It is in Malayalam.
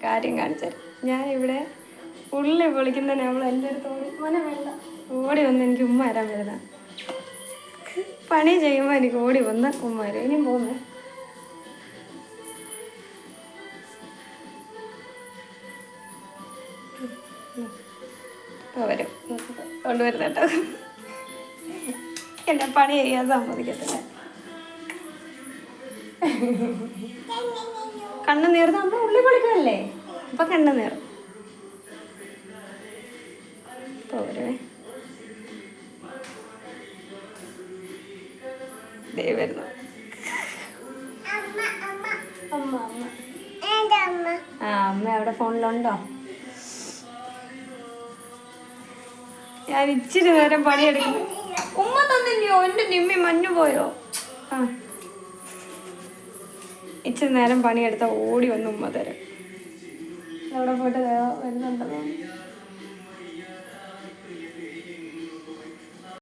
കാര്യം കാണിച്ചാൽ ഞാനിവിടെ ഉള്ളി പൊളിക്കുന്നതിന് അവൾ എൻ്റെ അടുത്ത് മോനെ വേണ്ട ഓടി വന്ന് എനിക്ക് ഉമ്മ തരാൻ വരുന്ന പണി ചെയ്യുമ്പോൾ എനിക്ക് ഓടി വന്ന് ഉമ്മ വരും. ഇനിയും പോകുന്നേ വരും കൊണ്ടുവരുന്ന കേട്ടോ. എന്നെ പണി ചെയ്യാൻ സമ്മതിക്കത്തില്ല. കണ്ണ് നീർന്ന് നമ്മൾ ഉള്ളി പൊളിക്കല്ലേ ഇപ്പൊ കണ്ണ് നീർ പോരേ വരുന്നു. അമ്മ അവിടെ ഫോണിലുണ്ടോ? ഞാൻ ഇച്ചിരി നേരം പണിയെടുക്കുന്നു. ഉമ്മ തന്നില്ലയോ? എൻ്റെ നിമ്മി മഞ്ഞു പോയോ? ആ ഇച്ചിരി നേരം പണിയെടുത്താൽ ഓടി വന്ന് ഉമ്മ തരും. അവിടെ പോയിട്ട് വരുന്നുണ്ടല്ലോ.